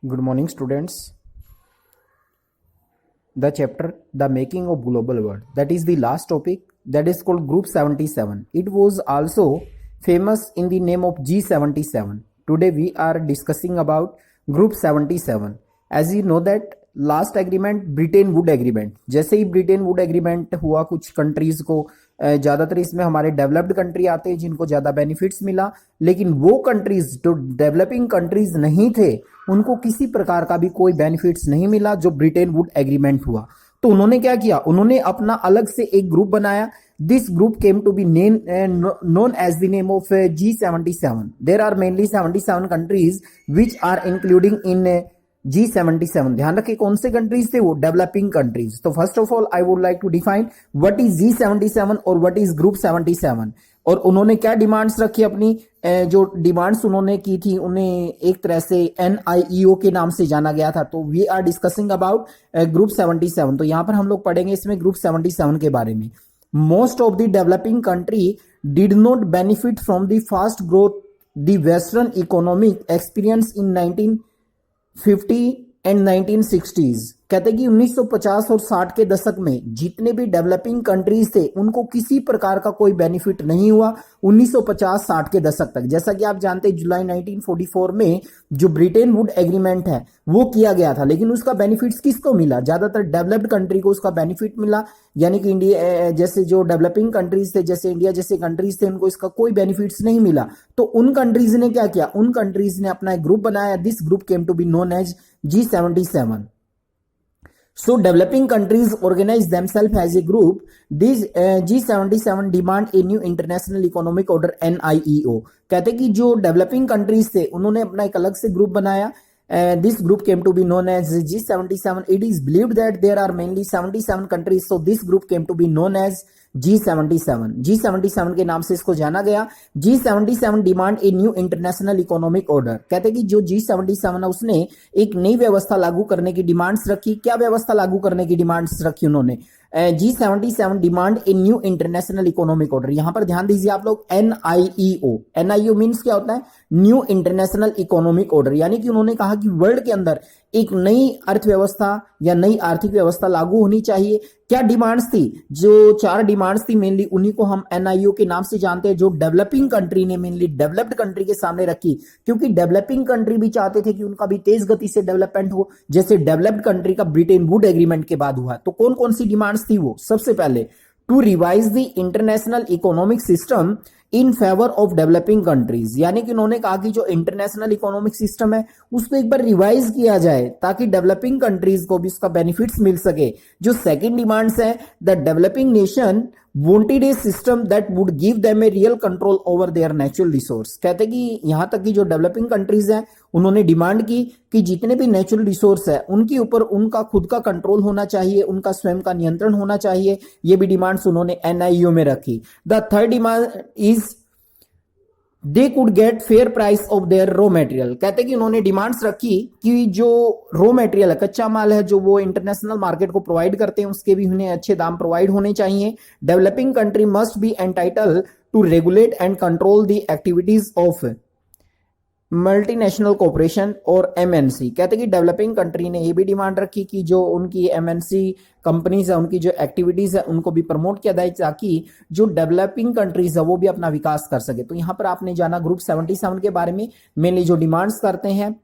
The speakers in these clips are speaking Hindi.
Good morning, students. The chapter The Making of Global World, that is the last topic, that is called Group 77. It was also famous in the name of G77. Today we are discussing about Group 77. As you know that last agreement Britain would agreement, जैसे ही ब्रिटेन वुड एग्रीमेंट हुआ कुछ कंट्रीज को, ज़्यादातर इसमें हमारे डेवलप्ड कंट्री आते हैं जिनको ज़्यादा बेनिफिट्स मिला, लेकिन वो कंट्रीज जो डेवलपिंग कंट्रीज नहीं थे उनको किसी प्रकार का भी कोई बेनिफिट्स नहीं मिला जो ब्रिटेन वुड एग्रीमेंट हुआ। तो उन्होंने क्या किया, उन्होंने अपना अलग से एक ग्रुप बनाया। This group came to be known as the name of G77. There are mainly 77 countries which are including in G77. ध्यान रखिए कौन से कंट्रीज थे वो, डेवलपिंग कंट्रीज। तो first of all I would like to define what is G77 और व्हाट इज ग्रुप 77, और उन्होंने क्या डिमांड्स रखी अपनी। जो डिमांड्स उन्होंने की थी उन्हें एक तरह से NIEO के नाम से जाना गया था। तो we are discussing about group 77। तो यहां पर हम लोग पढ़ेंगे इसमें ग्रुप 77 के बारे में। Most of the developing country did not benefit from the fast growth the western economic experience in 1950 and 1960s। कहते हैं कि 1950 और 60 के दशक में जितने भी डेवलपिंग कंट्रीज थे उनको किसी प्रकार का कोई बेनिफिट नहीं हुआ 1950-60 के दशक तक। जैसा कि आप जानते हैं जुलाई 1944 में जो ब्रिटेन वुड एग्रीमेंट है वो किया गया था, लेकिन उसका बेनिफिट्स किसको मिला, ज्यादातर डेवलप्ड कंट्री को उसका बेनिफिट मिला। यानी कि इंडिया जैसे जो डेवलपिंग कंट्रीज थे, जैसे इंडिया जैसे कंट्रीज थे, उनको इसका कोई बेनिफिट्स नहीं मिला। तो उन कंट्रीज ने क्या किया, उन कंट्रीज ने अपना एक ग्रुप बनाया। This group came to be known as G77. So developing countries organize themselves as a group. These G77 demand a new international economic order NIEO. कहते कि जो डेवलपिंग कंट्रीज थे उन्होंने अपना एक अलग से ग्रुप बनाया। This group came to be known as G77. It is believed that there are mainly 77 countries, so this group came to be known as G77. G77 के नाम से इसको जाना गया। G77 demand a new international economic order. कहते कि जो G77 है उसने एक नई व्यवस्था लागू करने की डिमांड्स रखी। क्या व्यवस्था लागू करने की डिमांड्स रखी उन्होंने, G77 demand a new international economic order. यहां पर ध्यान दीजिए आप लोग, NIEO मीन्स क्या होता है, न्यू इंटरनेशनल इकोनॉमिक ऑर्डर। यानी कि उन्होंने कहा कि वर्ल्ड के अंदर एक नई अर्थव्यवस्था या नई आर्थिक व्यवस्था लागू होनी चाहिए। क्या डिमांड्स थी, जो 4 डिमांड्स थी मेनली, उन्हीं को हम NIO के नाम से जानते हैं, जो डेवलपिंग कंट्री ने मेनली डेवलप्ड कंट्री के सामने रखी। क्योंकि डेवलपिंग कंट्री भी चाहते थे कि उनका भी तेज गति से डेवलपमेंट हो, जैसे डेवलप्ड कंट्री का ब्रिटेन वुड एग्रीमेंट के बाद हुआ। तो कौन कौन सी डिमांड्स थी वो, सबसे पहले to revise the international economic system in favour of developing countries. यानी कि उन्होंने कहा कि जो इंटरनेशनल इकोनॉमिक सिस्टम है उसको एक बार रिवाइज किया जाए ताकि डेवलपिंग कंट्रीज को भी उसका बेनिफिट्स मिल सके। जो सेकंड डिमांड्स है, the developing nation wanted a system that would give them a real control over their natural resource। कहते कि यहां तक कि जो डेवलपिंग कंट्रीज हैं उन्होंने डिमांड की कि जितने भी नेचुरल रिसोर्स है उनके ऊपर उनका खुद का कंट्रोल होना चाहिए, उनका स्वयं का नियंत्रण होना चाहिए। ये भी डिमांड्स उन्होंने NIO में रखी। The third demand is they could get fair price of their raw material. कहते कि उन्होंने डिमांड्स रखी कि जो रॉ मटेरियल है, कच्चा माल है, जो वो इंटरनेशनल मार्केट को प्रोवाइड करते हैं उसके भी उन्हें अच्छे दाम प्रोवाइड होने चाहिए। Developing country must be entitle to regulate and control the activities of multinational corporation और MNC। कहते कि डेवलपिंग कंट्री ने ये भी डिमांड रखी कि जो उनकी MNC कंपनीज है उनकी जो एक्टिविटीज है उनको भी प्रमोट किया जाए ताकि जो डेवलपिंग कंट्रीज है वो भी अपना विकास कर सके। तो यहां पर आपने जाना ग्रुप 77 के बारे में। मेनली जो डिमांड्स करते हैं,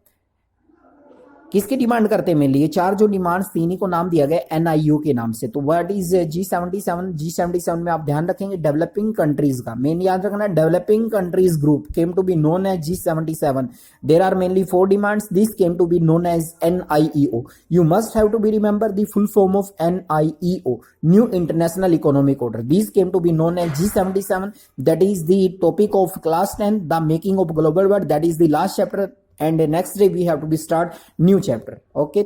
किसकी डिमांड करते हैं मेनली, ये 4 जो डिमांड्स थी इन्हीं को नाम दिया गया NIO के नाम से। तो व्हाट इज G77 में आप ध्यान रखेंगे डेवलपिंग कंट्रीज का, मेन याद रखना developing countries group came to be known as G77। There are mainly 4 demands, this came to be known as NIEO। You must have to be remember the full form of NIEO, new international economic order. This came to be known as G77। That is the topic of class 10, the making of global world. That is the last chapter, and next day we have to be start new chapter. Okay,